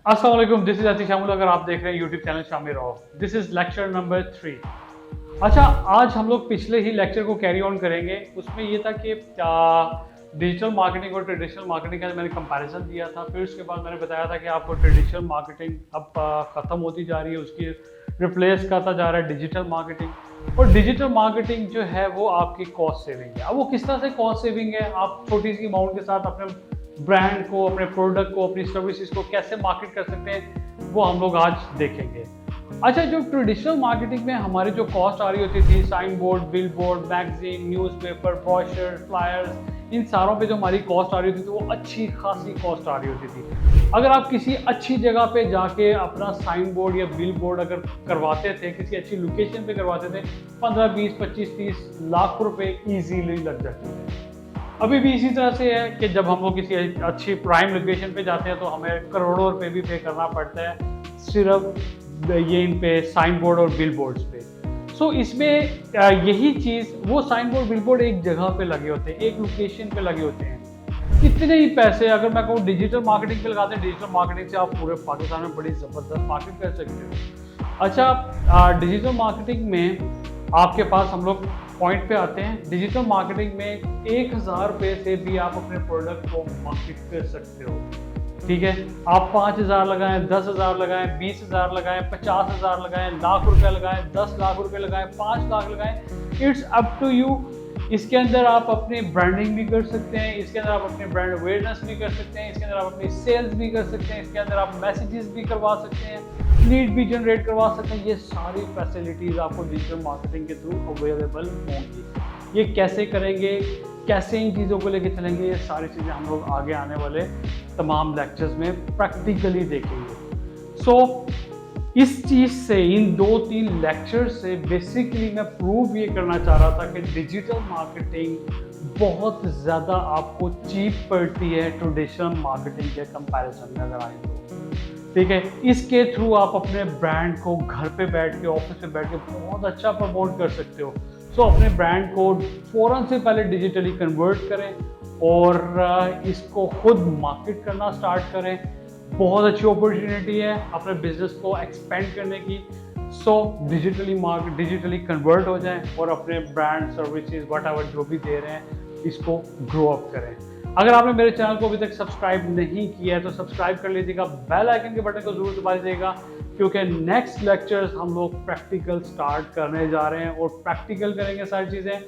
अस्सलाम वालेकुम, this is Atiq Shamul. अगर आप देख रहे हैं YouTube channel Shamir raw, this is lecture number 3। अच्छा, आज हम लोग पिछले ही लेक्चर को कैरी ऑन करेंगे। उसमें ये था कि डिजिटल मार्केटिंग और ट्रेडिशनल मार्केटिंग का मैंने कंपैरिजन दिया था। फिर उसके बाद मैंने बताया था कि आपको ट्रेडिशनल मार्केटिंग अब ख़त्म होती जा रही है, उसकी रिप्लेस करता जा रहा है डिजिटल मार्केटिंग। और डिजिटल मार्केटिंग जो है वो आपकी कॉस्ट सेविंग है। अब वो किस तरह से कॉस्ट सेविंग है, आप छोटी सी अमाउंट के साथ अपने ब्रांड को, अपने प्रोडक्ट को, अपनी सर्विसेज को कैसे मार्केट कर सकते हैं, वो हम लोग आज देखेंगे। अच्छा, जो ट्रेडिशनल मार्केटिंग में हमारी जो कॉस्ट आ रही होती थी, sign board, bill board, magazine, newspaper, brochure, flyers, इन सारों पे जो हमारी कॉस्ट आ रही होती थी वो अच्छी खासी कॉस्ट आ रही होती थी। अगर आप किसी अच्छी जगह पे जाके अपना साइन बोर्ड या बिल बोर्ड अगर करवाते थे, किसी अच्छी लोकेशन पे करवाते थे, 15, 20, 25, 30 लाख रुपए ईजीली लग जाते थे। अभी भी इसी तरह से है कि जब हम लोग किसी अच्छी प्राइम लोकेशन पे जाते हैं तो हमें करोड़ों रुपए भी पे करना पड़ता है सिर्फ ये इन पे साइन बोर्ड और बिल बोर्ड्स पे। सो इसमें यही चीज़, वो साइन बोर्ड बिल बोर्ड एक जगह पे लगे होते हैं, एक लोकेशन पे लगे होते हैं। इतने ही पैसे अगर मैं कहूँ डिजिटल मार्केटिंग पे लगाते हैं, डिजिटल मार्केटिंग से आप पूरे पाकिस्तान में बड़ी ज़बरदस्त मार्केट कर सकते हो। अच्छा, डिजिटल मार्केटिंग में आपके पास हम लोग पॉइंट पे आते हैं। डिजिटल मार्केटिंग में 1000 रुपये से भी आप अपने प्रोडक्ट को मार्केट कर सकते हो। ठीक है, आप 5000 लगाएं, 10,000 लगाएं, 20,000 लगाएं, 50,000 लगाएं, लाख रुपए लगाएं, 10 लाख रुपए लगाएं, 5 लाख लगाएं, इट्स अप टू यू। इसके अंदर आप अपनी ब्रांडिंग भी कर सकते हैं, इसके अंदर आप अपनी ब्रांड अवेयरनेस भी कर सकते हैं, इसके अंदर आप अपनी सेल्स भी कर सकते हैं, इसके अंदर आप मैसेजेस भी करवा सकते हैं, लीड भी जनरेट करवा सकते हैं। ये सारी फैसिलिटीज़ आपको डिजिटल मार्केटिंग के थ्रू अवेलेबल होंगी। ये कैसे करेंगे, कैसे इन चीज़ों को लेके चलेंगे, ये सारी चीज़ें हम लोग आगे आने वाले तमाम लेक्चर्स में प्रैक्टिकली देखेंगे। सो इस चीज़ से, इन 2-3 लेक्चर से बेसिकली मैं प्रूव ये करना चाह रहा था कि डिजिटल मार्केटिंग बहुत ज़्यादा आपको चीप पड़ती है ट्रेडिशनल मार्केटिंग के कंपैरिजन में अगर आए तो। ठीक है, इसके थ्रू आप अपने ब्रांड को घर पे बैठ के, ऑफिस पे बैठ के बहुत अच्छा प्रमोट कर सकते हो। सो अपने ब्रांड को फ़ौरन से पहले डिजिटली कन्वर्ट करें और इसको खुद मार्केट करना स्टार्ट करें। बहुत अच्छी अपॉर्चुनिटी है अपने बिजनेस को एक्सपेंड करने की। सो डिजिटली कन्वर्ट हो जाएं और अपने ब्रांड, सर्विसेज, व्हाटएवर जो भी दे रहे हैं, इसको ग्रो अप करें। अगर आपने मेरे चैनल को अभी तक सब्सक्राइब नहीं किया है तो सब्सक्राइब कर लीजिएगा, बेल आइकन के बटन को जरूर दबा दीजिएगा, क्योंकि नेक्स्ट लेक्चर्स हम लोग प्रैक्टिकल स्टार्ट करने जा रहे हैं और प्रैक्टिकल करेंगे सारी चीज़ें।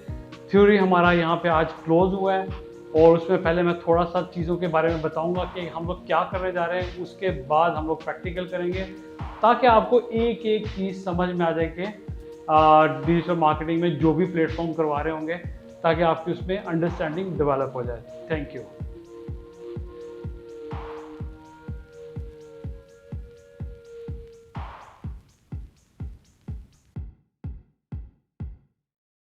थ्योरी हमारा यहाँ पे आज क्लोज हुआ है और उसमें पहले मैं थोड़ा सा चीज़ों के बारे में बताऊंगा कि हम लोग क्या करने जा रहे हैं, उसके बाद हम लोग प्रैक्टिकल करेंगे ताकि आपको एक एक चीज़ समझ में आ जाए कि डिजिटल मार्केटिंग में जो भी प्लेटफॉर्म करवा रहे होंगे, ताकि आपकी उसमें अंडरस्टैंडिंग डेवलप हो जाए। Thank you.